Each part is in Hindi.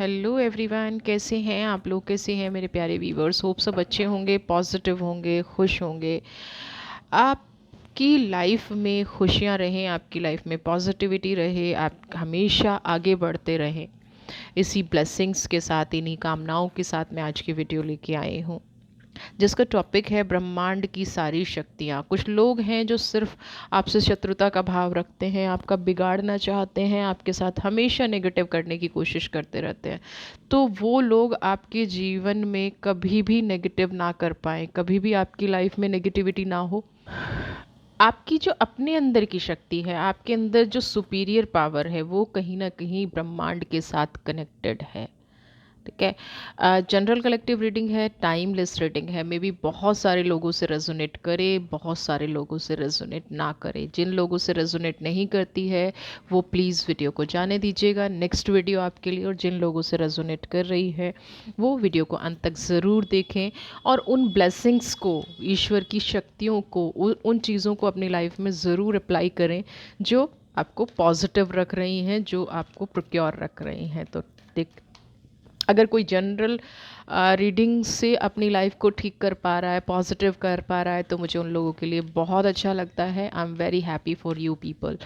हेलो एवरीवन, कैसे हैं आप लोग? कैसे हैं मेरे प्यारे व्यूवर्स? होप सब अच्छे होंगे, पॉजिटिव होंगे, खुश होंगे। आपकी लाइफ में खुशियां रहें, आपकी लाइफ में पॉजिटिविटी रहे, आप हमेशा आगे बढ़ते रहें। इसी ब्लेसिंग्स के साथ, इन्हीं कामनाओं के साथ मैं आज की वीडियो लेके आई हूँ, जिसका टॉपिक है ब्रह्मांड की सारी शक्तियाँ। कुछ लोग हैं जो सिर्फ आपसे शत्रुता का भाव रखते हैं, आपका बिगाड़ना चाहते हैं, आपके साथ हमेशा नेगेटिव करने की कोशिश करते रहते हैं। तो वो लोग आपके जीवन में कभी भी नेगेटिव ना कर पाएँ, कभी भी आपकी लाइफ में नेगेटिविटी ना हो। आपकी जो अपने अंदर की शक्ति है, आपके अंदर जो सुपीरियर पावर है, वो कहीं ना कहीं ब्रह्मांड के साथ कनेक्टेड है। ठीक है। जनरल कलेक्टिव रीडिंग है, टाइमलेस रीडिंग है। मे बी बहुत सारे लोगों से रेजोनेट करे, बहुत सारे लोगों से रेजोनेट ना करे। जिन लोगों से रेजोनेट नहीं करती है वो प्लीज़ वीडियो को जाने दीजिएगा, नेक्स्ट वीडियो आपके लिए। और जिन लोगों से रेजोनेट कर रही है वो वीडियो को अंत तक ज़रूर देखें और उन ब्लेसिंग्स को, ईश्वर की शक्तियों को, उन चीज़ों को अपनी लाइफ में ज़रूर अप्लाई करें जो आपको पॉजिटिव रख रही हैं, जो आपको प्रोक्योर रख रही हैं। तो देख, अगर कोई जनरल रीडिंग से अपनी लाइफ को ठीक कर पा रहा है, पॉजिटिव कर पा रहा है, तो मुझे उन लोगों के लिए बहुत अच्छा लगता है। I am very happy for you people.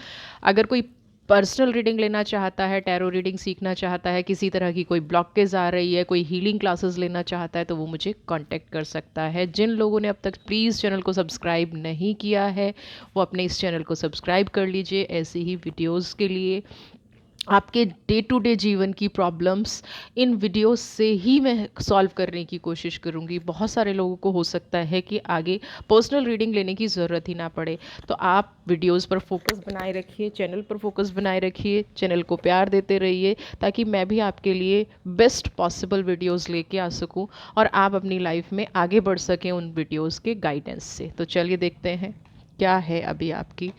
अगर कोई पर्सनल रीडिंग लेना चाहता है, टैरो रीडिंग सीखना चाहता है, किसी तरह की कोई ब्लॉकेज आ रही है, कोई हीलिंग क्लासेस लेना चाहता है, तो वो मुझे कांटेक्ट कर सकता है। जिन लोगों ने अब तक प्लीज़ चैनल को सब्सक्राइब नहीं किया है वो अपने इस चैनल को सब्सक्राइब कर लीजिए, ऐसे ही वीडियोस के लिए। आपके डे टू डे जीवन की प्रॉब्लम्स इन वीडियोस से ही मैं सॉल्व करने की कोशिश करूँगी। बहुत सारे लोगों को हो सकता है कि आगे पर्सनल रीडिंग लेने की ज़रूरत ही ना पड़े, तो आप वीडियोस पर फोकस बनाए रखिए, चैनल पर फोकस बनाए रखिए, चैनल को प्यार देते रहिए, ताकि मैं भी आपके लिए बेस्ट पॉसिबल वीडियोज़ लेके आ सकूँ और आप अपनी लाइफ में आगे बढ़ सकें उन वीडियोज़ के गाइडेंस से। तो चलिए देखते हैं क्या है अभी आपकी,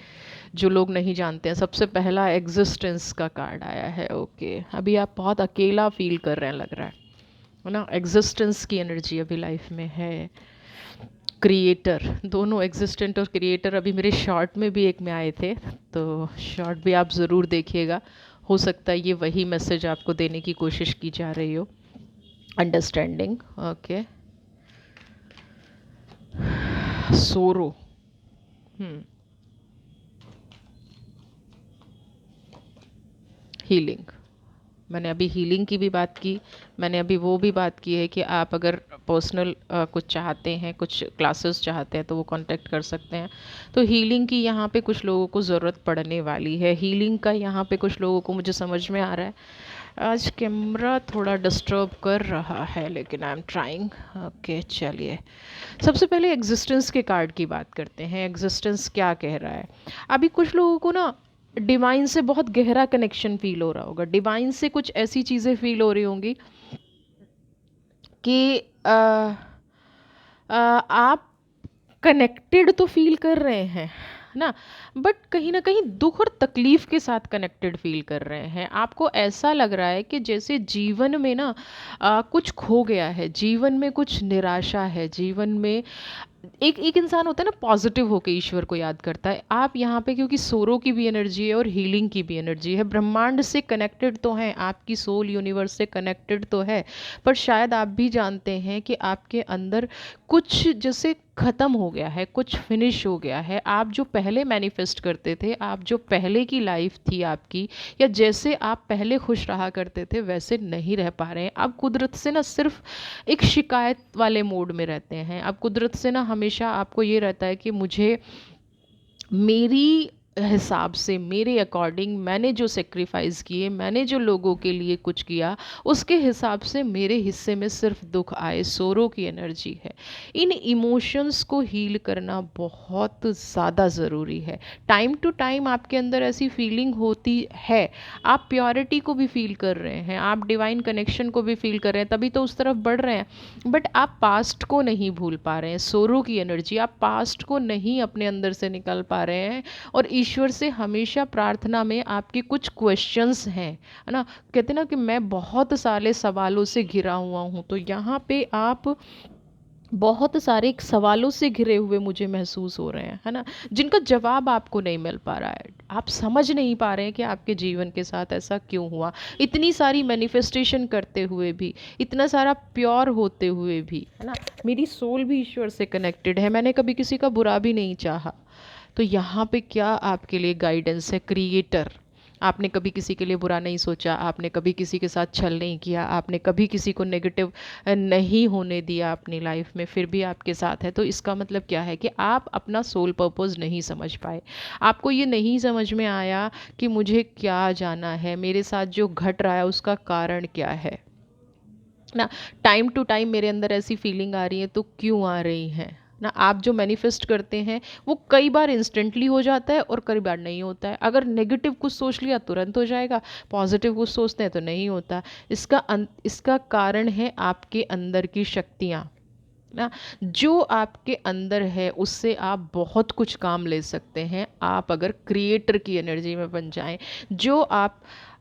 जो लोग नहीं जानते हैं। सबसे पहला एग्जिस्टेंस का कार्ड आया है। ओके, अभी आप बहुत अकेला फील कर रहे हैं, लग रहा है ना। एग्जिस्टेंस की एनर्जी अभी लाइफ में है। क्रिएटर, दोनों एग्जिस्टेंट और क्रिएटर अभी मेरे शॉर्ट में भी एक में आए थे, तो शॉर्ट भी आप ज़रूर देखिएगा। हो सकता है ये वही मैसेज आपको देने की कोशिश की जा रही हो। Understanding, okay. सोरो, हीलिंग। मैंने अभी हीलिंग की भी बात की, मैंने अभी वो भी बात की है कि आप अगर पर्सनल कुछ चाहते हैं, कुछ क्लासेस चाहते हैं, तो वो कांटेक्ट कर सकते हैं। तो हीलिंग की यहाँ पे कुछ लोगों को ज़रूरत पड़ने वाली है। हीलिंग का यहाँ पे कुछ लोगों को, मुझे समझ में आ रहा है, आज कैमरा थोड़ा डिस्टर्ब कर रहा है, लेकिन आई एम ट्राइंग। ओके, चलिए सबसे पहले एग्जिस्टेंस के कार्ड की बात करते हैं। एग्जिस्टेंस क्या कह रहा है? अभी कुछ लोगों को ना डिवाइन से बहुत गहरा कनेक्शन फील हो रहा होगा। डिवाइन से कुछ ऐसी चीज़ें फील हो रही होंगी कि आप कनेक्टेड तो फील कर रहे हैं ना, बट कहीं ना कहीं दुख और तकलीफ के साथ कनेक्टेड फील कर रहे हैं। आपको ऐसा लग रहा है कि जैसे जीवन में ना कुछ खो गया है, जीवन में कुछ निराशा है, जीवन में एक एक इंसान होता है ना पॉजिटिव होकर ईश्वर को याद करता है। आप यहाँ पे क्योंकि सोरो की भी एनर्जी है और हीलिंग की भी एनर्जी है, ब्रह्मांड से कनेक्टेड तो हैं, आपकी सोल यूनिवर्स से कनेक्टेड तो है, पर शायद आप भी जानते हैं कि आपके अंदर कुछ जैसे ख़त्म हो गया है, कुछ फिनिश हो गया है। आप जो पहले मैनिफेस्ट करते थे, आप जो पहले की लाइफ थी आपकी, या जैसे आप पहले खुश रहा करते थे, वैसे नहीं रह पा रहे हैं। आप कुदरत से ना सिर्फ एक शिकायत वाले मोड में रहते हैं। आप कुदरत से ना हमेशा आपको ये रहता है कि मुझे मेरी हिसाब से, मेरे अकॉर्डिंग, मैंने जो सेक्रीफाइस किए, मैंने जो लोगों के लिए कुछ किया, उसके हिसाब से मेरे हिस्से में सिर्फ दुख आए। सोरो की एनर्जी है। इन इमोशंस को हील करना बहुत ज़्यादा ज़रूरी है। टाइम टू टाइम आपके अंदर ऐसी फीलिंग होती है, आप प्योरिटी को भी फील कर रहे हैं, आप डिवाइन कनेक्शन को भी फील कर रहे हैं, तभी तो उस तरफ बढ़ रहे हैं, बट आप पास्ट को नहीं भूल पा रहे हैं। सोरो की एनर्जी, आप पास्ट को नहीं अपने अंदर से निकाल पा रहे हैं। और ईश्वर से हमेशा प्रार्थना में आपके कुछ क्वेश्चंस हैं, है ना। कहते ना कि मैं बहुत सारे सवालों से घिरा हुआ हूँ, तो यहाँ पे आप बहुत सारे सवालों से घिरे हुए मुझे महसूस हो रहे हैं, है ना, जिनका जवाब आपको नहीं मिल पा रहा है। आप समझ नहीं पा रहे हैं कि आपके जीवन के साथ ऐसा क्यों हुआ। इतनी सारी मैनिफेस्टेशन करते हुए भी, इतना सारा प्योर होते हुए भी, है ना, मेरी सोल भी ईश्वर से कनेक्टेड है, मैंने कभी किसी का बुरा भी नहीं चाहा। तो यहाँ पे क्या आपके लिए गाइडेंस है? क्रिएटर। आपने कभी किसी के लिए बुरा नहीं सोचा, आपने कभी किसी के साथ छल नहीं किया, आपने कभी किसी को नेगेटिव नहीं होने दिया अपनी लाइफ में, फिर भी आपके साथ है। तो इसका मतलब क्या है कि आप अपना सोल पर्पस नहीं समझ पाए। आपको ये नहीं समझ में आया कि मुझे क्या जाना है, मेरे साथ जो घट रहा है उसका कारण क्या है ना। टाइम टू टाइम मेरे अंदर ऐसी फीलिंग आ रही है तो क्यों आ रही है ना। आप जो मैनिफेस्ट करते हैं वो कई बार इंस्टेंटली हो जाता है और कई बार नहीं होता है। अगर नेगेटिव कुछ सोच लिया तुरंत हो जाएगा, पॉजिटिव कुछ सोचते हैं तो नहीं होता। इसका कारण है आपके अंदर की शक्तियाँ ना। जो आपके अंदर है उससे आप बहुत कुछ काम ले सकते हैं, आप अगर क्रिएटर की एनर्जी में बन जाएं। जो आप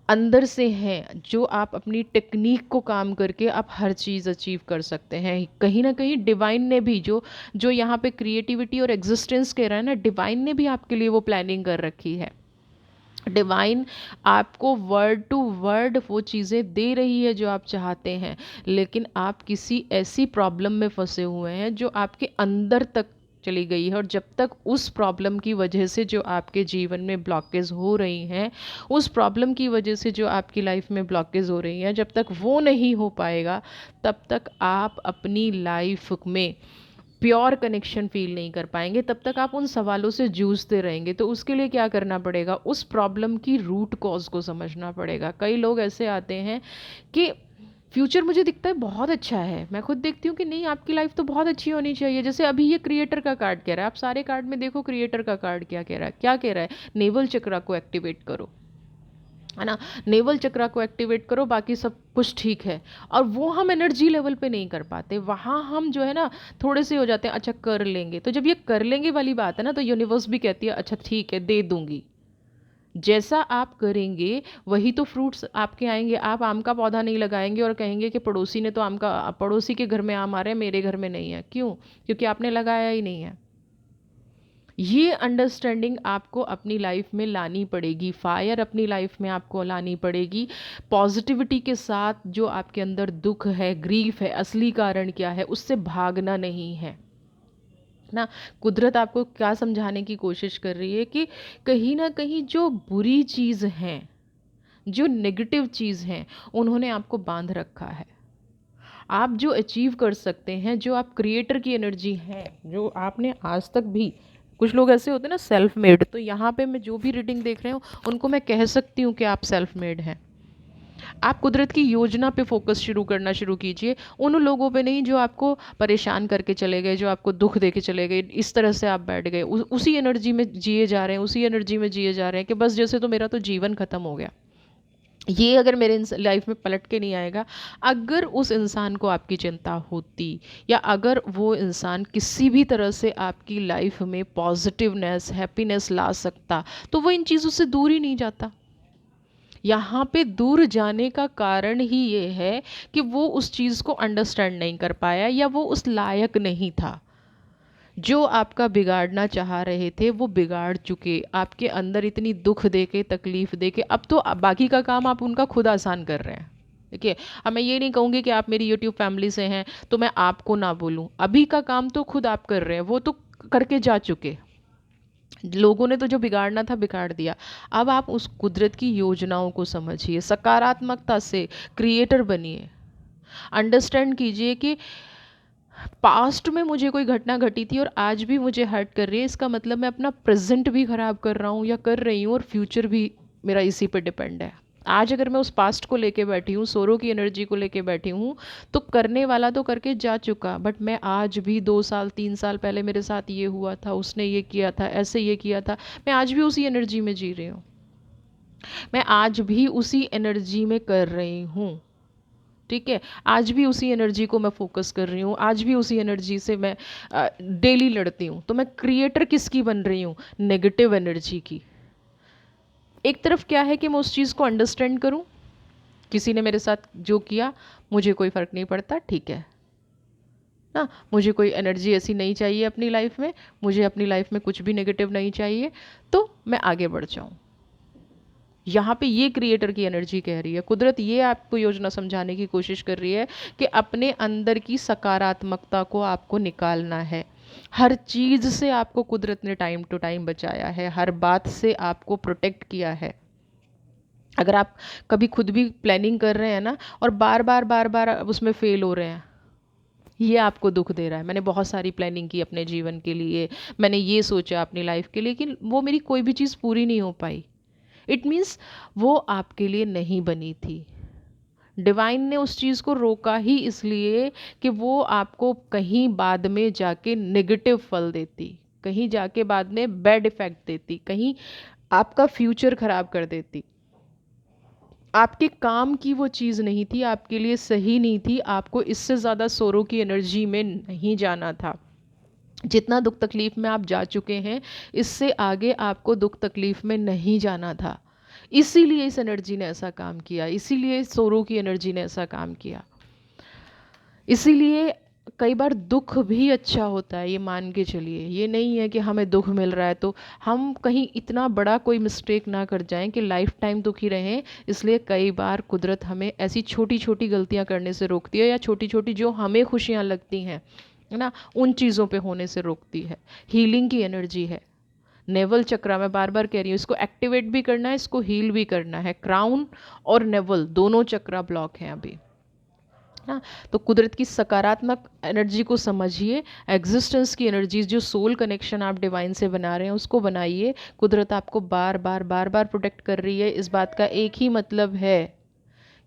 अंदर से हैं, जो आप अपनी टेक्निक को काम करके आप हर चीज़ अचीव कर सकते हैं। कहीं ना कहीं डिवाइन ने भी जो यहाँ पे क्रिएटिविटी और एग्जिस्टेंस कह रहा है ना, डिवाइन ने भी आपके लिए वो प्लानिंग कर रखी है। डिवाइन आपको वर्ड टू वर्ड वो चीज़ें दे रही है जो आप चाहते हैं, लेकिन आप किसी ऐसी प्रॉब्लम में फंसे हुए हैं जो आपके अंदर तक चली गई है। और जब तक उस प्रॉब्लम की वजह से जो आपके जीवन में ब्लॉकेज हो रही हैं, उस प्रॉब्लम की वजह से जो आपकी लाइफ में ब्लॉकेज हो रही हैं, जब तक वो नहीं हो पाएगा तब तक आप अपनी लाइफ में प्योर कनेक्शन फील नहीं कर पाएंगे। तब तक आप उन सवालों से जूझते रहेंगे। तो उसके लिए क्या करना पड़ेगा? उस प्रॉब्लम की रूट कॉज को समझना पड़ेगा। कई लोग ऐसे आते हैं कि फ्यूचर मुझे दिखता है बहुत अच्छा है, मैं खुद देखती हूँ कि नहीं आपकी लाइफ तो बहुत अच्छी होनी चाहिए। जैसे अभी ये क्रिएटर का कार्ड कह रहा है, आप सारे कार्ड में देखो क्रिएटर का कार्ड क्या कह रहा है, क्या कह रहा है? नेवल चक्रा को एक्टिवेट करो, है ना। नेवल चक्रा को एक्टिवेट करो, बाकी सब कुछ ठीक है। और वो हम एनर्जी लेवल पे नहीं कर पाते, वहाँ हम जो है ना थोड़े से हो जाते हैं, अच्छा कर लेंगे। तो जब ये कर लेंगे वाली बात है ना, तो यूनिवर्स भी कहती है अच्छा ठीक है दे दूंगी। जैसा आप करेंगे वही तो फ्रूट्स आपके आएंगे। आप आम का पौधा नहीं लगाएंगे और कहेंगे कि पड़ोसी ने तो आम का, पड़ोसी के घर में आम आ रहे हैं मेरे घर में नहीं है। क्यों? क्योंकि आपने लगाया ही नहीं है। ये अंडरस्टैंडिंग आपको अपनी लाइफ में लानी पड़ेगी, फायर अपनी लाइफ में आपको लानी पड़ेगी। पॉजिटिविटी के साथ जो आपके अंदर दुख है, ग्रीफ है, असली कारण क्या है उससे भागना नहीं है ना। कुदरत आपको क्या समझाने की कोशिश कर रही है कि कहीं ना कहीं जो बुरी चीज़ हैं, जो नेगेटिव चीज़ हैं, उन्होंने आपको बांध रखा है। आप जो अचीव कर सकते हैं, जो आप क्रिएटर की एनर्जी है, जो आपने आज तक भी, कुछ लोग ऐसे होते हैं ना सेल्फ मेड, तो यहाँ पे मैं जो भी रीडिंग देख रहे हूँ उनको मैं कह सकती हूँ कि आप सेल्फ मेड हैं। आप कुदरत की योजना पे फोकस शुरू कीजिए, उन लोगों पे नहीं जो आपको परेशान करके चले गए, जो आपको दुख दे के चले गए। इस तरह से आप बैठ गए, उसी एनर्जी में जिए जा रहे हैं, उसी एनर्जी में जिए जा रहे हैं कि बस जैसे तो मेरा तो जीवन ख़त्म हो गया। ये अगर मेरे लाइफ में पलट के नहीं आएगा, अगर उस इंसान को आपकी चिंता होती, या अगर वो इंसान किसी भी तरह से आपकी लाइफ में पॉजिटिवनेस, हैप्पीनेस ला सकता, तो वो इन चीज़ों से दूर ही नहीं जाता। यहाँ पे दूर जाने का कारण ही ये है कि वो उस चीज़ को अंडरस्टैंड नहीं कर पाया, या वो उस लायक नहीं था। जो आपका बिगाड़ना चाह रहे थे वो बिगाड़ चुके, आपके अंदर इतनी दुख दे के, तकलीफ़ दे के। अब तो बाकी का काम आप उनका खुद आसान कर रहे हैं। देखिए, अब मैं ये नहीं कहूँगी कि आप मेरी यूट्यूब फैमिली से हैं तो मैं आपको ना बोलूँ। अभी का काम तो खुद आप कर रहे हैं, वो तो करके जा चुके। लोगों ने तो जो बिगाड़ना था बिगाड़ दिया। अब आप उस कुदरत की योजनाओं को समझिए, सकारात्मकता से क्रिएटर बनिए। अंडरस्टैंड कीजिए कि पास्ट में मुझे कोई घटना घटी थी और आज भी मुझे हर्ट कर रही है, इसका मतलब मैं अपना प्रेजेंट भी ख़राब कर रहा हूँ या कर रही हूँ, और फ्यूचर भी मेरा इसी पे डिपेंड है। आज अगर मैं उस पास्ट को लेके बैठी हूँ, सोरो की एनर्जी को लेके बैठी हूँ, तो करने वाला तो करके जा चुका, बट मैं आज भी 2 साल 3 साल पहले मेरे साथ ये हुआ था, उसने ये किया था, ऐसे ये किया था, मैं आज भी उसी एनर्जी में जी रही हूँ। मैं आज भी उसी एनर्जी में कर रही हूँ। ठीक है, आज भी उसी एनर्जी को मैं फोकस कर रही हूँ, आज भी उसी एनर्जी से मैं डेली लड़ती हूँ। तो मैं क्रिएटर किसकी बन रही हूँ? नेगेटिव एनर्जी की। एक तरफ क्या है कि मैं उस चीज़ को अंडरस्टैंड करूँ, किसी ने मेरे साथ जो किया मुझे कोई फ़र्क नहीं पड़ता, ठीक है ना। मुझे कोई एनर्जी ऐसी नहीं चाहिए अपनी लाइफ में, मुझे अपनी लाइफ में कुछ भी नेगेटिव नहीं चाहिए, तो मैं आगे बढ़ जाऊँ। यहाँ पे ये क्रिएटर की एनर्जी कह रही है, कुदरत ये आपको योजना समझाने की कोशिश कर रही है कि अपने अंदर की सकारात्मकता को आपको निकालना है। हर चीज़ से आपको कुदरत ने टाइम टू टाइम बचाया है, हर बात से आपको प्रोटेक्ट किया है। अगर आप कभी खुद भी प्लानिंग कर रहे हैं ना और बार बार उसमें फेल हो रहे हैं, ये आपको दुख दे रहा है। मैंने बहुत सारी प्लानिंग की अपने जीवन के लिए, मैंने ये सोचा अपनी लाइफ के लिए, लेकिन वो मेरी कोई भी चीज़ पूरी नहीं हो पाई। इट मीन्स वो आपके लिए नहीं बनी थी। डिवाइन ने उस चीज़ को रोका ही इसलिए कि वो आपको कहीं बाद में जाके नेगेटिव फल देती, कहीं जाके बाद में बैड इफेक्ट देती, कहीं आपका फ्यूचर खराब कर देती। आपके काम की वो चीज़ नहीं थी, आपके लिए सही नहीं थी, आपको इससे ज़्यादा सोरो की एनर्जी में नहीं जाना था। जितना दुख तकलीफ़ में आप जा चुके हैं, इससे आगे आपको दुख तकलीफ़ में नहीं जाना था। इसीलिए इस एनर्जी ने ऐसा काम किया, इसीलिए सोरो की एनर्जी ने ऐसा काम किया। इसीलिए कई बार दुख भी अच्छा होता है, ये मान के चलिए। ये नहीं है कि हमें दुख मिल रहा है तो हम कहीं इतना बड़ा कोई मिस्टेक ना कर जाएं कि लाइफ टाइम दुखी रहें। इसलिए कई बार कुदरत हमें ऐसी छोटी छोटी गलतियां करने से रोकती है, या छोटी छोटी जो हमें खुशियां लगती हैं, है ना, उन चीज़ों पे होने से रोकती है। हीलिंग की एनर्जी है नेवल चक्रा, मैं बार बार कह रही हूँ, इसको एक्टिवेट भी करना है, इसको हील भी करना है। क्राउन और नेवल दोनों चक्रा ब्लॉक हैं अभी। हाँ, तो कुदरत की सकारात्मक एनर्जी को समझिए, एग्जिस्टेंस की एनर्जीज, जो सोल कनेक्शन आप डिवाइन से बना रहे हैं उसको बनाइए। कुदरत आपको बार बार प्रोटेक्ट कर रही है। इस बात का एक ही मतलब है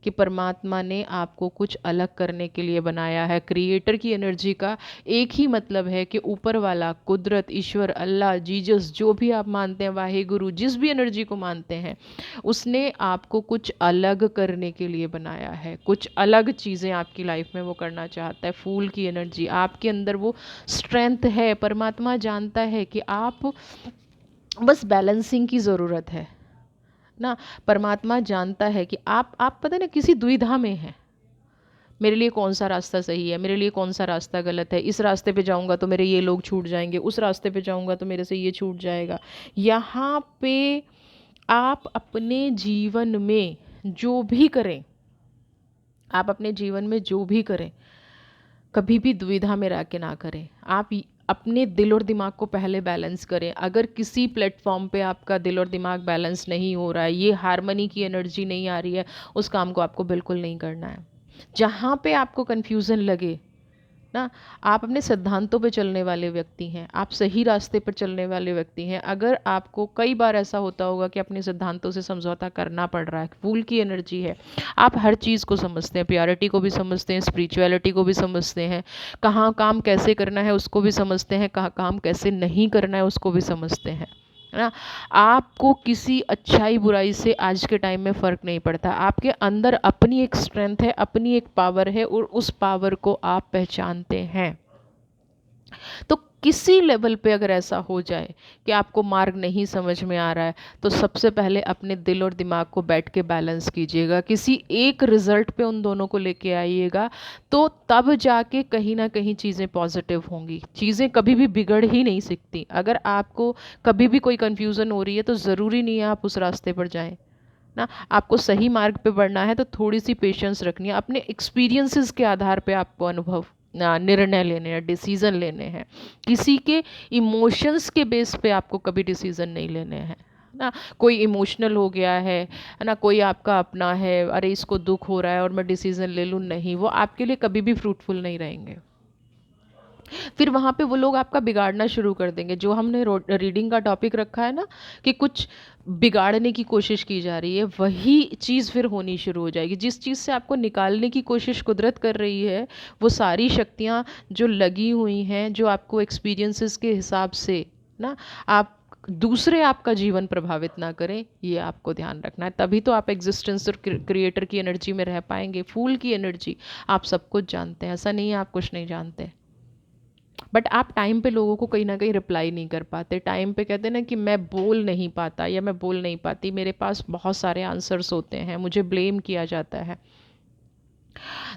कि परमात्मा ने आपको कुछ अलग करने के लिए बनाया है। क्रिएटर की एनर्जी का एक ही मतलब है कि ऊपर वाला, कुदरत, ईश्वर, अल्लाह, जीसस, जो भी आप मानते हैं, वाहे गुरु, जिस भी एनर्जी को मानते हैं, उसने आपको कुछ अलग करने के लिए बनाया है। कुछ अलग चीज़ें आपकी लाइफ में वो करना चाहता है। फूल की एनर्जी, आपके अंदर वो स्ट्रेंथ है। परमात्मा जानता है कि आप बस बैलेंसिंग की ज़रूरत है ना। परमात्मा जानता है कि आप पता है ना, किसी दुविधा में हैं, मेरे लिए कौन सा रास्ता सही है, मेरे लिए कौन सा रास्ता गलत है, इस रास्ते पे जाऊंगा तो मेरे ये लोग छूट जाएंगे, उस रास्ते पे जाऊंगा तो मेरे से ये छूट जाएगा। यहाँ पे आप अपने जीवन में जो भी करें, आप अपने जीवन में जो भी करें, कभी भी दुविधा में रह के ना करें। आप अपने दिल और दिमाग को पहले बैलेंस करें। अगर किसी प्लेटफॉर्म पे आपका दिल और दिमाग बैलेंस नहीं हो रहा है, ये हारमनी की एनर्जी नहीं आ रही है, उस काम को आपको बिल्कुल नहीं करना है। जहाँ पे आपको कन्फ्यूज़न लगे ना, आप अपने सिद्धांतों पे चलने वाले व्यक्ति हैं, आप सही रास्ते पर चलने वाले व्यक्ति हैं। अगर आपको कई बार ऐसा होता होगा कि अपने सिद्धांतों से समझौता करना पड़ रहा है, फूल की एनर्जी है, आप हर चीज़ को समझते हैं, प्योरिटी को भी समझते हैं, स्पिरिचुअलिटी को भी समझते हैं, कहाँ काम कैसे करना है उसको भी समझते हैं, कहाँ काम कैसे नहीं करना है उसको भी समझते हैं, है ना। आपको किसी अच्छाई बुराई से आज के टाइम में फ़र्क नहीं पड़ता। आपके अंदर अपनी एक स्ट्रेंथ है, अपनी एक पावर है, और उस पावर को आप पहचानते हैं। तो किसी लेवल पे अगर ऐसा हो जाए कि आपको मार्ग नहीं समझ में आ रहा है, तो सबसे पहले अपने दिल और दिमाग को बैठ के बैलेंस कीजिएगा, किसी एक रिजल्ट पे उन दोनों को लेके आइएगा, तो तब जाके कहीं ना कहीं चीज़ें पॉजिटिव होंगी। चीज़ें कभी भी बिगड़ ही नहीं सकती। अगर आपको कभी भी कोई कन्फ्यूज़न हो रही है तो ज़रूरी नहीं है आप उस रास्ते पर जाएं ना। आपको सही मार्ग पे बढ़ना है तो थोड़ी सी पेशेंस रखनी है। अपने एक्सपीरियंसेस के आधार पे आपको अनुभव निर्णय लेने हैं, डिसीज़न लेने हैं। किसी के इमोशंस के बेस पे आपको कभी डिसीज़न नहीं लेने हैं ना। कोई इमोशनल हो गया है ना, कोई आपका अपना है, अरे इसको दुख हो रहा है और मैं डिसीज़न ले लूँ, नहीं, वो आपके लिए कभी भी फ्रूटफुल नहीं रहेंगे। फिर वहाँ पे वो लोग आपका बिगाड़ना शुरू कर देंगे। जो हमने रीडिंग का टॉपिक रखा है ना, कि कुछ बिगाड़ने की कोशिश की जा रही है, वही चीज़ फिर होनी शुरू हो जाएगी। जिस चीज़ से आपको निकालने की कोशिश कुदरत कर रही है, वो सारी शक्तियाँ जो लगी हुई हैं, जो आपको एक्सपीरियंसेस के हिसाब से ना, आप दूसरे आपका जीवन प्रभावित ना करें, ये आपको ध्यान रखना है। तभी तो आप एग्जिस्टेंस और क्रिएटर की एनर्जी में रह पाएंगे। फूल की एनर्जी, आप सब कुछ जानते हैं, ऐसा नहीं है आप कुछ नहीं जानते, बट आप टाइम पे लोगों को कहीं ना कहीं रिप्लाई नहीं कर पाते। टाइम पे कहते हैं ना कि मैं बोल नहीं पाता या मैं बोल नहीं पाती, मेरे पास बहुत सारे आंसर्स होते हैं, मुझे ब्लेम किया जाता है।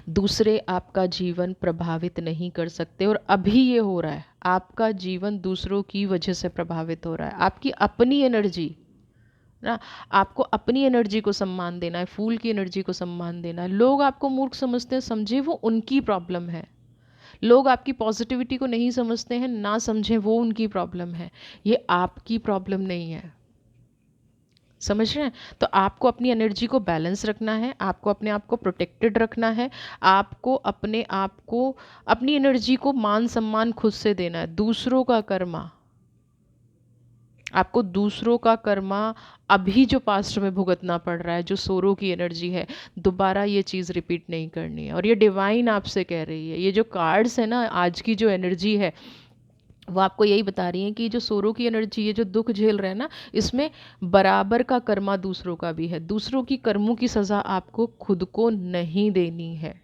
दूसरे आपका जीवन प्रभावित नहीं कर सकते। और अभी ये हो रहा है, आपका जीवन दूसरों की वजह से प्रभावित हो रहा है। आपकी अपनी एनर्जी ना, आपको अपनी एनर्जी को सम्मान देना है, फूल की एनर्जी को सम्मान देना है। लोग आपको मूर्ख समझते हैं, समझे वो उनकी प्रॉब्लम है। लोग आपकी पॉजिटिविटी को नहीं समझते हैं, ना समझें, वो उनकी प्रॉब्लम है, ये आपकी प्रॉब्लम नहीं है। समझ रहे हैं? तो आपको अपनी एनर्जी को बैलेंस रखना है, आपको अपने आप को प्रोटेक्टेड रखना है, आपको अपने आप को, अपनी एनर्जी को मान सम्मान खुद से देना है। दूसरों का कर्मा, आपको दूसरों का कर्मा अभी जो पास्ट में भुगतना पड़ रहा है, जो सोरो की एनर्जी है, दोबारा ये चीज़ रिपीट नहीं करनी है। और ये डिवाइन आपसे कह रही है, ये जो कार्ड्स है ना, आज की जो एनर्जी है वो आपको यही बता रही है कि जो सोरो की एनर्जी, ये जो दुख झेल रहे हैं ना, इसमें बराबर का कर्मा दूसरों का भी है। दूसरों की कर्मों की सज़ा आपको खुद को नहीं देनी है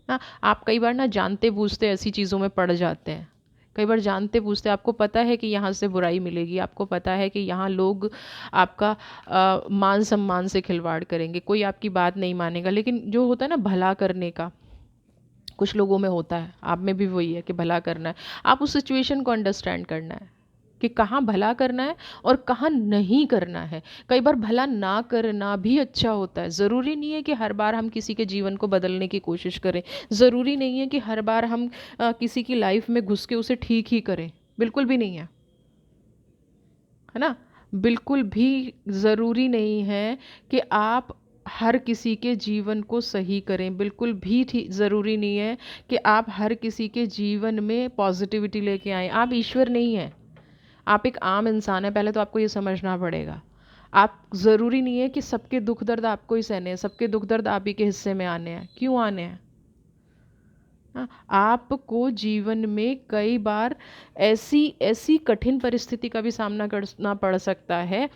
ना। आप कई बार ना जानते बूझते ऐसी चीज़ों में पड़ जाते हैं, कई बार जानते बूझते, आपको पता है कि यहाँ से बुराई मिलेगी, आपको पता है कि यहाँ लोग आपका मान सम्मान से खिलवाड़ करेंगे, कोई आपकी बात नहीं मानेगा, लेकिन जो होता है ना भला करने का, कुछ लोगों में होता है, आप में भी वही है कि भला करना है। आप उस सिचुएशन को अंडरस्टैंड करना है कि कहाँ भला करना है और कहाँ नहीं करना है। कई बार भला ना करना भी अच्छा होता है। ज़रूरी नहीं है कि हर बार हम किसी के जीवन को बदलने की कोशिश करें, ज़रूरी नहीं है कि हर बार हम किसी की लाइफ में घुस के उसे ठीक ही करें, बिल्कुल भी नहीं है ना। बिल्कुल भी ज़रूरी नहीं है कि आप हर किसी के जीवन को सही करें, बिल्कुल भी ज़रूरी नहीं है कि आप हर किसी के जीवन में पॉजिटिविटी लेके आएँ। आप ईश्वर नहीं हैं, आप एक आम इंसान हैं, पहले तो आपको ये समझना पड़ेगा। आप, ज़रूरी नहीं है कि सबके दुख दर्द आपको ही सहने हैं, सबके दुख दर्द आप ही के हिस्से में आने हैं। क्यों आने हैं? हाँ, आपको जीवन में कई बार ऐसी ऐसी कठिन परिस्थिति का भी सामना करना पड़ सकता है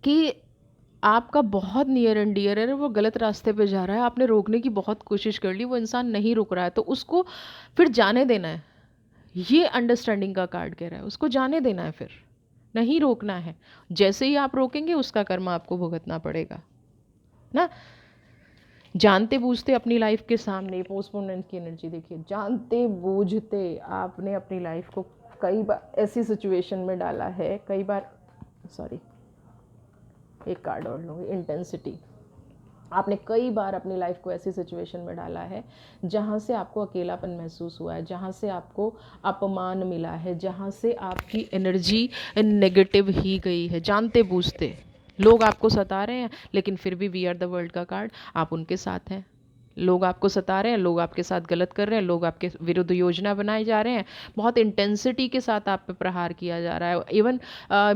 कि आपका बहुत नियर एंड डियर है, वो गलत रास्ते पे जा रहा है, आपने रोकने की बहुत कोशिश कर ली, वो इंसान नहीं रुक रहा है, तो उसको फिर जाने देना है। ये अंडरस्टैंडिंग का कार्ड कह रहा है, उसको जाने देना है, फिर नहीं रोकना है। जैसे ही आप रोकेंगे उसका कर्म आपको भुगतना पड़ेगा ना। जानते बूझते अपनी लाइफ के सामने पोस्टपोनेंट की एनर्जी देखिए, जानते बूझते आपने अपनी लाइफ को कई बार ऐसी सिचुएशन में डाला है, कई बार, सॉरी एक कार्ड और लूँगी, इंटेंसिटी। आपने कई बार अपनी लाइफ को ऐसी सिचुएशन में डाला है जहाँ से आपको अकेलापन महसूस हुआ है, जहाँ से आपको अपमान मिला है, जहाँ से आपकी एनर्जी नेगेटिव ही गई है। जानते बूझते लोग आपको सता रहे हैं, लेकिन फिर भी वी आर द वर्ल्ड का कार्ड, आप उनके साथ हैं। लोग आपको सता रहे हैं, लोग आपके साथ गलत कर रहे हैं, लोग आपके विरुद्ध योजना बनाए जा रहे हैं, बहुत इंटेंसिटी के साथ आप पे प्रहार किया जा रहा है। इवन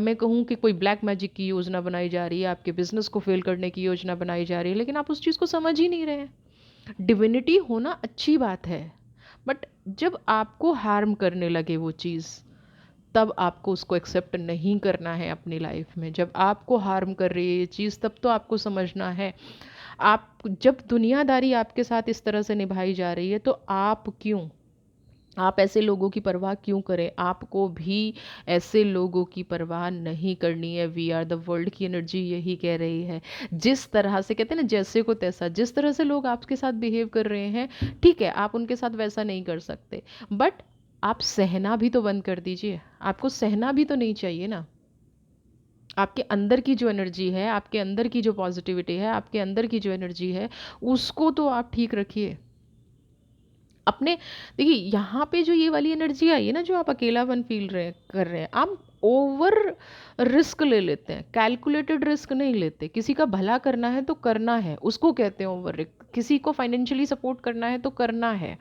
मैं कहूँ कि कोई ब्लैक मैजिक की योजना बनाई जा रही है, आपके बिजनेस को फेल करने की योजना बनाई जा रही है, लेकिन आप उस चीज़ को समझ ही नहीं रहे हैं। डिविनिटी होना अच्छी बात है, बट जब आपको हार्म करने लगे वो चीज़, तब आपको उसको एक्सेप्ट नहीं करना है अपनी लाइफ में। जब आपको हार्म कर रही है ये चीज़, तब तो आपको समझना है। आप, जब दुनियादारी आपके साथ इस तरह से निभाई जा रही है, तो आप क्यों, आप ऐसे लोगों की परवाह क्यों करें? आपको भी ऐसे लोगों की परवाह नहीं करनी है। वी आर द वर्ल्ड की एनर्जी यही कह रही है। जिस तरह से कहते हैं ना, जैसे को तैसा, जिस तरह से लोग आपके साथ बिहेव कर रहे हैं, ठीक है, आप उनके साथ वैसा नहीं कर सकते, बट आप सहना भी तो बंद कर दीजिए। आपको सहना भी तो नहीं चाहिए ना। आपके अंदर की जो एनर्जी है, आपके अंदर की जो पॉजिटिविटी है, आपके अंदर की जो एनर्जी है, उसको तो आप ठीक रखिए अपने। देखिए यहाँ पे जो ये वाली एनर्जी आई है ना, जो आप अकेलापन फील रहे कर रहे हैं, आप ओवर रिस्क ले लेते हैं, कैलकुलेटेड रिस्क नहीं लेते। किसी का भला करना है तो करना है, उसको कहते हैं ओवर रिस्क। किसी को फाइनेंशियली सपोर्ट करना है तो करना है,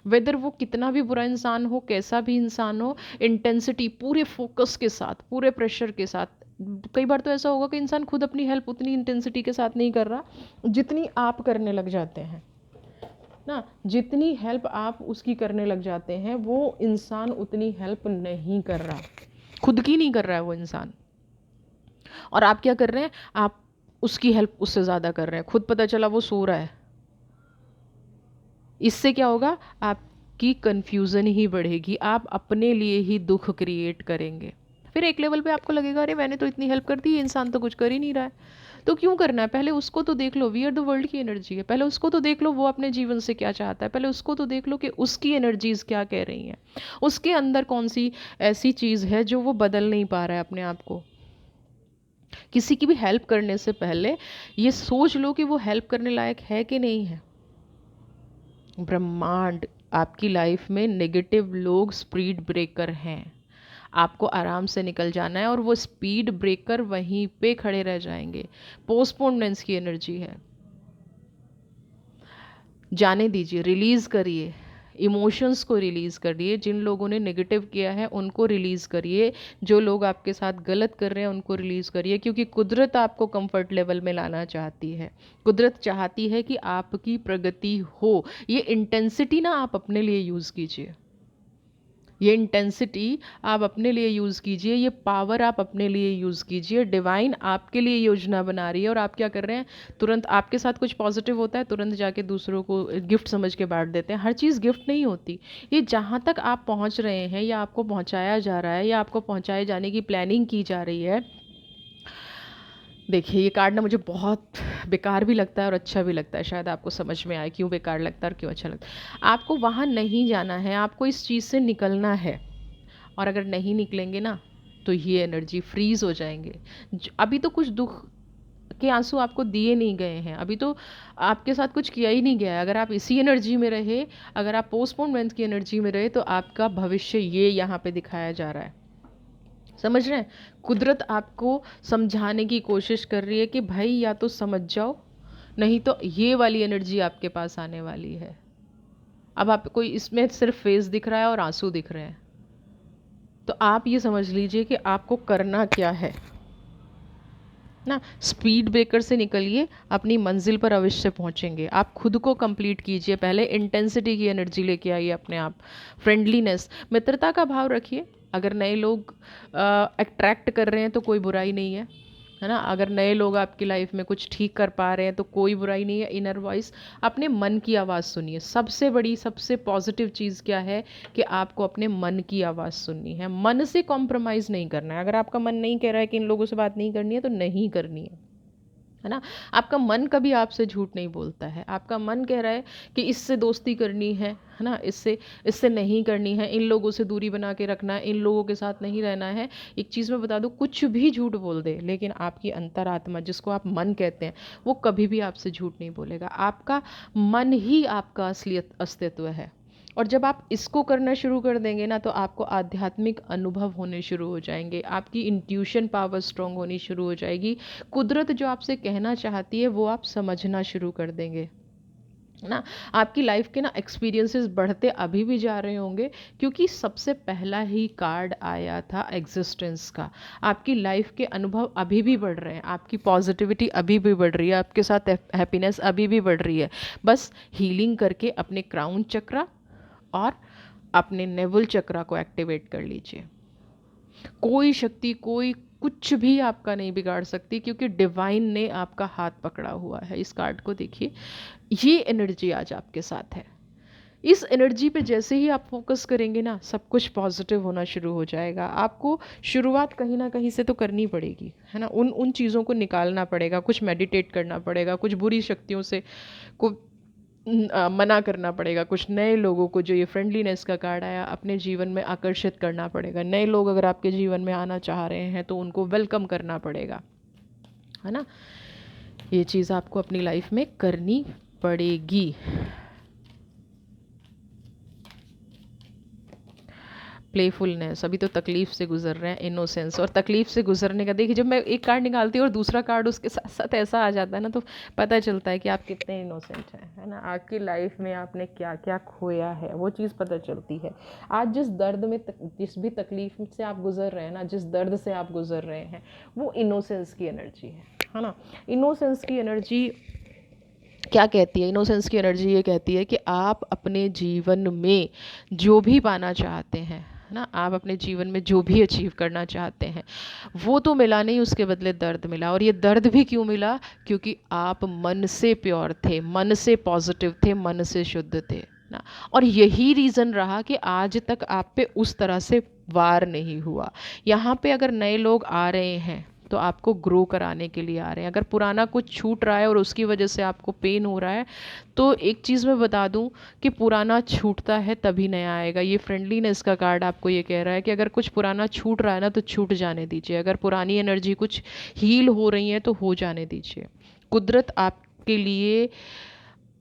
वेदर वो कितना भी बुरा इंसान हो, कैसा भी इंसान हो, इंटेंसिटी, पूरे फोकस के साथ, पूरे प्रेशर के साथ। कई बार तो ऐसा होगा कि इंसान खुद अपनी हेल्प उतनी इंटेंसिटी के साथ नहीं कर रहा जितनी आप करने लग जाते हैं ना। जितनी हेल्प आप उसकी करने लग जाते हैं, वो इंसान उतनी हेल्प नहीं कर रहा, खुद की नहीं कर रहा है वो इंसान। और आप क्या कर रहे हैं? आप उसकी हेल्प उससे ज़्यादा कर रहे हैं। खुद पता चला वो सो रहा है, इससे क्या होगा? आपकी कन्फ्यूज़न ही बढ़ेगी, आप अपने लिए ही दुख क्रिएट करेंगे। फिर एक लेवल पे आपको लगेगा, अरे मैंने तो इतनी हेल्प कर दी, ये इंसान तो कुछ कर ही नहीं रहा है। तो क्यों करना है? पहले उसको तो देख लो, वी आर द वर्ल्ड की एनर्जी है, पहले उसको तो देख लो वो अपने जीवन से क्या चाहता है, पहले उसको तो देख लो कि उसकी एनर्जीज क्या कह रही हैं, उसके अंदर कौन सी ऐसी चीज़ है जो वो बदल नहीं पा रहा है अपने आप को। किसी की भी हेल्प करने से पहले ये सोच लो कि वो हेल्प करने लायक है कि नहीं है। ब्रह्मांड आपकी लाइफ में नेगेटिव लोग स्पीड ब्रेकर हैं, आपको आराम से निकल जाना है और वो स्पीड ब्रेकर वहीं पे खड़े रह जाएंगे। पोस्टपोनमेंट्स की एनर्जी है, जाने दीजिए, रिलीज़ करिए, इमोशंस को रिलीज़ करिए। जिन लोगों ने नेगेटिव किया है उनको रिलीज़ करिए, जो लोग आपके साथ गलत कर रहे हैं उनको रिलीज़ करिए, क्योंकि कुदरत आपको कंफर्ट लेवल में लाना चाहती है। कुदरत चाहती है कि आपकी प्रगति हो। ये इंटेंसिटी ना आप अपने लिए यूज़ कीजिए, ये इंटेंसिटी आप अपने लिए यूज़ कीजिए, ये पावर आप अपने लिए यूज़ कीजिए। डिवाइन आपके लिए योजना बना रही है और आप क्या कर रहे हैं? तुरंत आपके साथ कुछ पॉजिटिव होता है, तुरंत जाके दूसरों को गिफ्ट समझ के बांट देते हैं। हर चीज़ गिफ्ट नहीं होती। ये जहाँ तक आप पहुँच रहे हैं या आपको पहुँचाया जा रहा है या आपको पहुँचाए जाने की प्लानिंग की जा रही है, देखिए ये कार्ड ना मुझे बहुत बेकार भी लगता है और अच्छा भी लगता है। शायद आपको समझ में आए क्यों बेकार लगता है और क्यों अच्छा लगता है। आपको वहाँ नहीं जाना है, आपको इस चीज़ से निकलना है, और अगर नहीं निकलेंगे ना तो ये एनर्जी फ्रीज हो जाएंगे। अभी तो कुछ दुख के आंसू आपको दिए नहीं गए हैं, अभी तो आपके साथ कुछ किया ही नहीं गया है। अगर आप इसी एनर्जी में रहे, अगर आप पोस्टपोनमेंट की एनर्जी में रहे, तो आपका भविष्य ये यहाँ पे दिखाया जा रहा है। समझ रहे हैं? कुदरत आपको समझाने की कोशिश कर रही है कि भाई या तो समझ जाओ, नहीं तो ये वाली एनर्जी आपके पास आने वाली है। अब आप कोई इसमें सिर्फ फेस दिख रहा है और आंसू दिख रहे हैं, तो आप ये समझ लीजिए कि आपको करना क्या है ना। स्पीड ब्रेकर से निकलिए, अपनी मंजिल पर अवश्य पहुंचेंगे। आप खुद को कंप्लीट कीजिए, पहले इंटेंसिटी की एनर्जी लेके आइए अपने आप। फ्रेंडलीनेस, मित्रता का भाव रखिए। अगर नए लोग अट्रैक्ट कर रहे हैं तो कोई बुराई नहीं है ना। अगर नए लोग आपकी लाइफ में कुछ ठीक कर पा रहे हैं तो कोई बुराई नहीं है। इनर वॉइस, अपने मन की आवाज़ सुनिए। सबसे बड़ी सबसे पॉजिटिव चीज़ क्या है कि आपको अपने मन की आवाज़ सुननी है, मन से कॉम्प्रोमाइज़ नहीं करना है। अगर आपका मन नहीं कह रहा है कि इन लोगों से बात नहीं करनी है तो नहीं करनी है ना। आपका मन कभी आपसे झूठ नहीं बोलता है। आपका मन कह रहा है कि इससे दोस्ती करनी है ना, इससे इससे नहीं करनी है, इन लोगों से दूरी बना के रखना है, इन लोगों के साथ नहीं रहना है। एक चीज़ मैं बता दूं, कुछ भी झूठ बोल दे, लेकिन आपकी अंतरात्मा, जिसको आप मन कहते हैं, वो कभी भी आपसे झूठ नहीं बोलेगा। आपका मन ही आपका असलियत अस्तित्व है। और जब आप इसको करना शुरू कर देंगे ना, तो आपको आध्यात्मिक अनुभव होने शुरू हो जाएंगे, आपकी इंट्यूशन पावर स्ट्रांग होनी शुरू हो जाएगी। कुदरत जो आपसे कहना चाहती है वो आप समझना शुरू कर देंगे ना। आपकी लाइफ के ना एक्सपीरियंसेस बढ़ते अभी भी जा रहे होंगे, क्योंकि सबसे पहला ही कार्ड आया था एग्जिस्टेंस का। आपकी लाइफ के अनुभव अभी भी बढ़ रहे हैं, आपकी पॉजिटिविटी अभी भी बढ़ रही है, आपके साथ हैप्पीनेस अभी भी बढ़ रही है। बस हीलिंग करके अपने क्राउन चक्रा और अपने नेवल चक्रा को एक्टिवेट कर लीजिए। कोई शक्ति, कोई कुछ भी आपका नहीं बिगाड़ सकती, क्योंकि डिवाइन ने आपका हाथ पकड़ा हुआ है। इस कार्ड को देखिए, ये एनर्जी आज आपके साथ है। इस एनर्जी पे जैसे ही आप फोकस करेंगे ना, सब कुछ पॉजिटिव होना शुरू हो जाएगा। आपको शुरुआत कहीं ना कहीं से तो करनी पड़ेगी, है ना। उन उन चीज़ों को निकालना पड़ेगा, कुछ मेडिटेट करना पड़ेगा, कुछ बुरी शक्तियों से को मना करना पड़ेगा, कुछ नए लोगों को, जो ये फ्रेंडलीनेस का कार्ड आया, अपने जीवन में आकर्षित करना पड़ेगा। नए लोग अगर आपके जीवन में आना चाह रहे हैं तो उनको वेलकम करना पड़ेगा, है ना। ये चीज़ आपको अपनी लाइफ में करनी पड़ेगी। प्लेफुलनेस, अभी तो तकलीफ से गुजर रहे हैं। इनोसेंस, और तकलीफ से गुजरने का, देखिए जब मैं एक कार्ड निकालती हूँ और दूसरा कार्ड उसके साथ साथ ऐसा आ जाता है ना, तो पता चलता है कि आप कितने इनोसेंट हैं, है ना। आपकी लाइफ में आपने क्या क्या खोया है वो चीज़ पता चलती है। आज जिस दर्द में जिस भी तकलीफ से आप गुजर रहे हैं ना, जिस दर्द से आप गुजर रहे हैं, वो इनोसेंस की एनर्जी है ना। इनोसेंस की एनर्जी क्या कहती है? इनोसेंस की एनर्जी ये कहती है कि आप अपने जीवन में जो भी पाना चाहते हैं ना, आप अपने जीवन में जो भी अचीव करना चाहते हैं, वो तो मिला नहीं, उसके बदले दर्द मिला। और ये दर्द भी क्यों मिला? क्योंकि आप मन से प्योर थे, मन से पॉजिटिव थे, मन से शुद्ध थे ना। और यही रीज़न रहा कि आज तक आप पे उस तरह से वार नहीं हुआ। यहाँ पे अगर नए लोग आ रहे हैं तो आपको ग्रो कराने के लिए आ रहे हैं। अगर पुराना कुछ छूट रहा है और उसकी वजह से आपको पेन हो रहा है, तो एक चीज़ मैं बता दूं कि पुराना छूटता है तभी नया आएगा। ये फ्रेंडलीनेस का कार्ड आपको ये कह रहा है कि अगर कुछ पुराना छूट रहा है ना, तो छूट जाने दीजिए। अगर पुरानी एनर्जी कुछ हील हो रही है तो हो जाने दीजिए। कुदरत आपके लिए,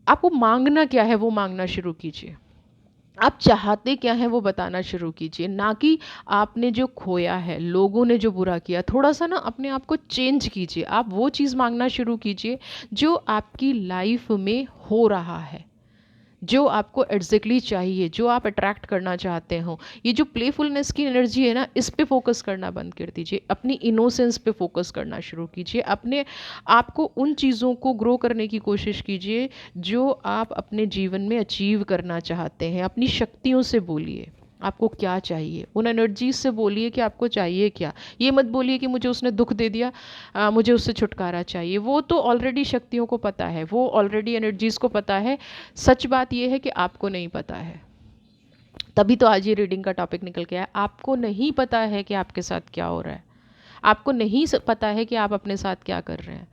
आपको मांगना क्या है वो मांगना शुरू कीजिए। आप चाहते क्या हैं वो बताना शुरू कीजिए, ना कि आपने जो खोया है, लोगों ने जो बुरा किया। थोड़ा सा ना अपने आप को चेंज कीजिए। आप वो चीज़ मांगना शुरू कीजिए जो आपकी लाइफ में हो रहा है, जो आपको एग्जैक्टली चाहिए, जो आप अट्रैक्ट करना चाहते हो। ये जो प्लेफुलनेस की एनर्जी है ना, इस पे फोकस करना बंद कर दीजिए। अपनी इनोसेंस पे फोकस करना शुरू कीजिए। अपने आप को, उन चीज़ों को ग्रो करने की कोशिश कीजिए जो आप अपने जीवन में अचीव करना चाहते हैं। अपनी शक्तियों से बोलिए आपको क्या चाहिए, उन एनर्जीज से बोलिए कि आपको चाहिए क्या। ये मत बोलिए कि मुझे उसने दुख दे दिया, मुझे उससे छुटकारा चाहिए। वो तो ऑलरेडी शक्तियों को पता है, वो ऑलरेडी एनर्जीज को पता है। सच बात ये है कि आपको नहीं पता है। तभी तो आज ये रीडिंग का टॉपिक निकल के आया। आपको नहीं पता है कि आपके साथ क्या हो रहा है, आपको नहीं पता है कि आप अपने साथ क्या कर रहे हैं।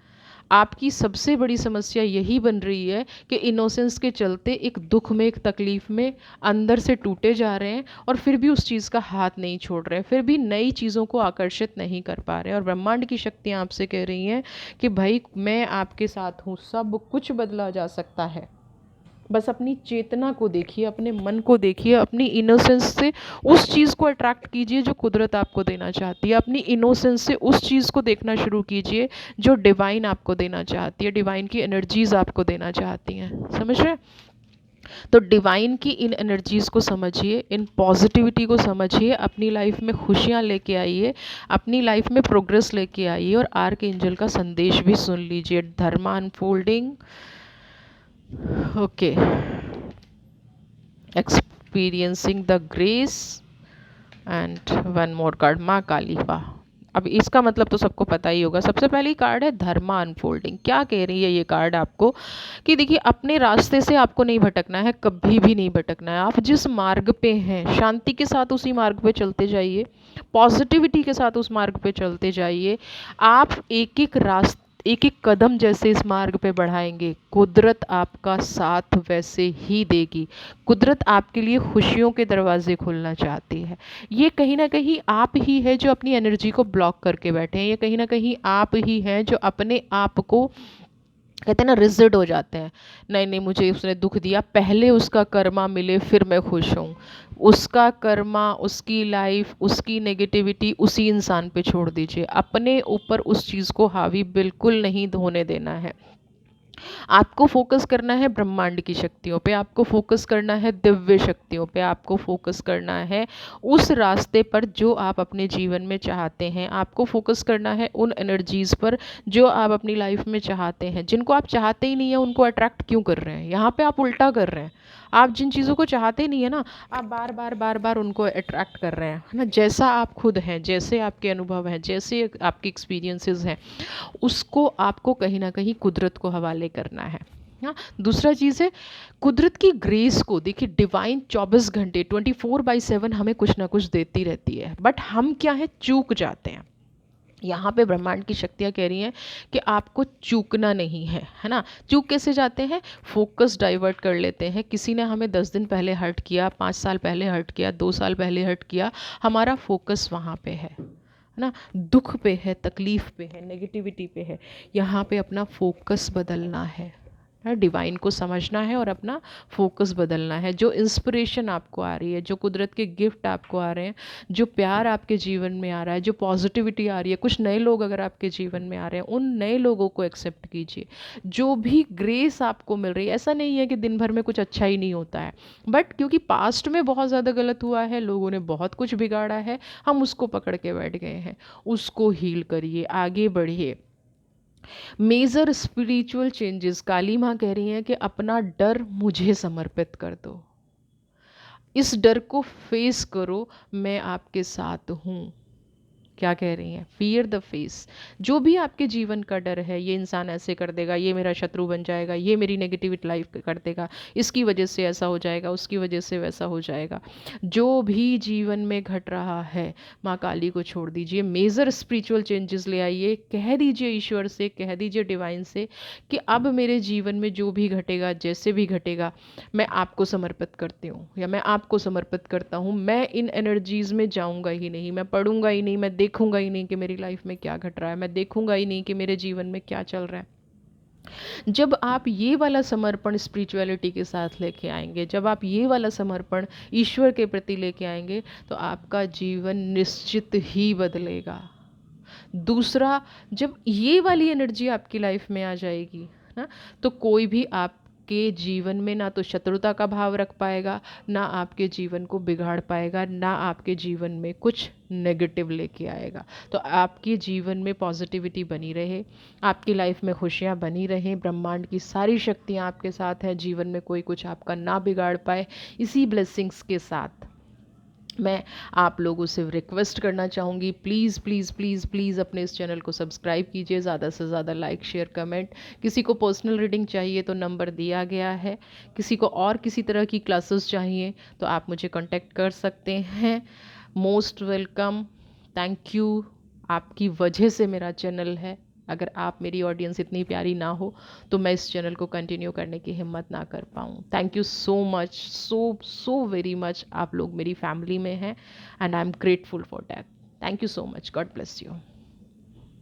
आपकी सबसे बड़ी समस्या यही बन रही है कि इनोसेंस के चलते एक दुख में, एक तकलीफ में अंदर से टूटे जा रहे हैं, और फिर भी उस चीज़ का हाथ नहीं छोड़ रहे हैं, फिर भी नई चीज़ों को आकर्षित नहीं कर पा रहे हैं। और ब्रह्मांड की शक्तियाँ आपसे कह रही हैं कि भाई मैं आपके साथ हूँ, सब कुछ बदला जा सकता है। बस अपनी चेतना को देखिए, अपने मन को देखिए, अपनी इनोसेंस से उस चीज़ को अट्रैक्ट कीजिए जो कुदरत आपको देना चाहती है। अपनी इनोसेंस से उस चीज़ को देखना शुरू कीजिए जो डिवाइन आपको देना चाहती है, डिवाइन की एनर्जीज आपको देना चाहती हैं। समझ रहे हैं? तो डिवाइन की इन एनर्जीज़ को समझिए, इन पॉजिटिविटी को समझिए, अपनी लाइफ में खुशियाँ लेके आइए, अपनी लाइफ में प्रोग्रेस लेके आइए, और आर्क एंजल का संदेश भी सुन लीजिए। Dharma unfolding, okay, experiencing the grace, and one more card, Maa Kali. वाह, अब इसका मतलब तो सबको पता ही होगा। सबसे पहली कार्ड है धर्मा अनफोल्डिंग। क्या कह रही है ये कार्ड आपको कि देखिए, अपने रास्ते से आपको नहीं भटकना है, कभी भी नहीं भटकना है। आप जिस मार्ग पे हैं, शांति के साथ उसी मार्ग पे चलते जाइए, पॉजिटिविटी के साथ उस मार्ग पे चलते जाइए। आप एक एक रास्ते, एक एक कदम जैसे इस मार्ग पे बढ़ाएंगे, कुदरत आपका साथ वैसे ही देगी। कुदरत आपके लिए खुशियों के दरवाजे खोलना चाहती है। ये कहीं ना कहीं आप ही है जो अपनी एनर्जी को ब्लॉक करके बैठे हैं। ये कहीं ना कहीं आप ही हैं जो अपने आप को, कहते हैं ना, रिजिड हो जाते हैं। नहीं नहीं, मुझे उसने दुख दिया, पहले उसका कर्मा मिले फिर मैं खुश हूँ। उसका कर्मा, उसकी लाइफ, उसकी नेगेटिविटी उसी इंसान पे छोड़ दीजिए। अपने ऊपर उस चीज़ को हावी बिल्कुल नहीं होने देना है। आपको फोकस करना है ब्रह्मांड की शक्तियों पे, आपको फोकस करना है दिव्य शक्तियों पे, आपको फोकस करना है उस रास्ते पर जो आप अपने जीवन में चाहते हैं। आपको फोकस करना है उन एनर्जीज़ पर जो आप अपनी लाइफ में चाहते हैं। जिनको आप चाहते ही नहीं है उनको अट्रैक्ट क्यों कर रहे हैं? यहाँ पे आप उल्टा कर रहे हैं। आप जिन चीज़ों को चाहते नहीं है ना, आप बार बार बार बार उनको अट्रैक्ट कर रहे हैं, है ना। जैसा आप खुद हैं, जैसे आपके अनुभव हैं, जैसे आपके एक्सपीरियंसेस हैं, उसको आपको कहीं ना कहीं कुदरत को हवाले करना है। हाँ, दूसरा चीज़ है कुदरत की ग्रेस को देखिए। डिवाइन 24 घंटे 24/7 हमें कुछ ना कुछ देती रहती है, बट हम क्या है, चूक जाते हैं। यहाँ पे ब्रह्मांड की शक्तियाँ कह रही हैं कि आपको चूकना नहीं है ना। चूक कैसे जाते हैं? फोकस डाइवर्ट कर लेते हैं। किसी ने हमें 10 दिन पहले हर्ट किया, 5 साल पहले हर्ट किया, 2 साल पहले हर्ट किया, हमारा फोकस वहाँ पे है ना, दुख पे है, तकलीफ़ पे है, नेगेटिविटी पे है। यहाँ पे अपना फोकस बदलना है, डिवाइन को समझना है और अपना फोकस बदलना है। जो इंस्पिरेशन आपको आ रही है, जो कुदरत के गिफ्ट आपको आ रहे हैं, जो प्यार आपके जीवन में आ रहा है, जो पॉजिटिविटी आ रही है, कुछ नए लोग अगर आपके जीवन में आ रहे हैं, उन नए लोगों को एक्सेप्ट कीजिए। जो भी ग्रेस आपको मिल रही है, ऐसा नहीं है कि दिन भर में कुछ अच्छा ही नहीं होता है, बट क्योंकि पास्ट में बहुत ज़्यादा गलत हुआ है, लोगों ने बहुत कुछ बिगाड़ा है, हम उसको पकड़ के बैठ गए हैं। उसको हील करिए, आगे बढ़िए। मेजर स्पिरिचुअल चेंजेस, काली माँ कह रही हैं कि अपना डर मुझे समर्पित कर दो, इस डर को फेस करो, मैं आपके साथ हूँ। क्या कह रही हैं? Fear the face. जो भी आपके जीवन का डर है, ये इंसान ऐसे कर देगा, ये मेरा शत्रु बन जाएगा, ये मेरी नेगेटिव लाइफ कर देगा, इसकी वजह से ऐसा हो जाएगा, उसकी वजह से वैसा हो जाएगा, जो भी जीवन में घट रहा है, माँ काली को छोड़ दीजिए, मेजर स्पिरिचुअल चेंजेस ले आइए, कह दीजिए ईश्वर से, कह दीजिए डिवाइन से कि अब मेरे जीवन में जो भी घटेगा, जैसे भी घटेगा, मैं आपको समर्पित करती हूँ या मैं आपको समर्पित करता हूँ। मैं इन एनर्जीज़ में जाऊँगा ही नहीं, मैं पढ़ूंगा ही नहीं, मैं देखूंगा ही नहीं कि मेरी लाइफ में क्या घट रहा है, मैं देखूंगा ही नहीं कि मेरे जीवन में क्या चल रहा है। जब आप ये वाला समर्पण स्पिरिचुअलिटी के साथ लेके आएंगे, जब आप ये वाला समर्पण ईश्वर के प्रति लेके आएंगे, तो आपका जीवन निश्चित ही बदलेगा। दूसरा, जब ये वाली एनर्जी आपकी लाइफ में आ जाएगी ना, तो कोई भी आपके जीवन में ना तो शत्रुता का भाव रख पाएगा, ना आपके जीवन को बिगाड़ पाएगा, ना आपके जीवन में कुछ नेगेटिव लेके आएगा। तो आपके जीवन में पॉजिटिविटी बनी रहे, आपकी लाइफ में खुशियाँ बनी रहें, ब्रह्मांड की सारी शक्तियाँ आपके साथ हैं, जीवन में कोई कुछ आपका ना बिगाड़ पाए। इसी ब्लेसिंग्स के साथ मैं आप लोगों से रिक्वेस्ट करना चाहूँगी, प्लीज़ प्लीज़ प्लीज़ प्लीज़ अपने इस चैनल को सब्सक्राइब कीजिए, ज़्यादा से ज़्यादा लाइक शेयर कमेंट। किसी को पर्सनल रीडिंग चाहिए तो नंबर दिया गया है, किसी को और किसी तरह की क्लासेस चाहिए तो आप मुझे कांटेक्ट कर सकते हैं। Most welcome. Thank you. आपकी वजह से मेरा चैनल है। अगर आप, मेरी ऑडियंस इतनी प्यारी ना हो तो मैं इस चैनल को कंटिन्यू करने की हिम्मत ना कर पाऊँ। Thank you so much, so so very much. आप लोग मेरी फैमिली में हैं and I am grateful for that. Thank you so much. God bless you.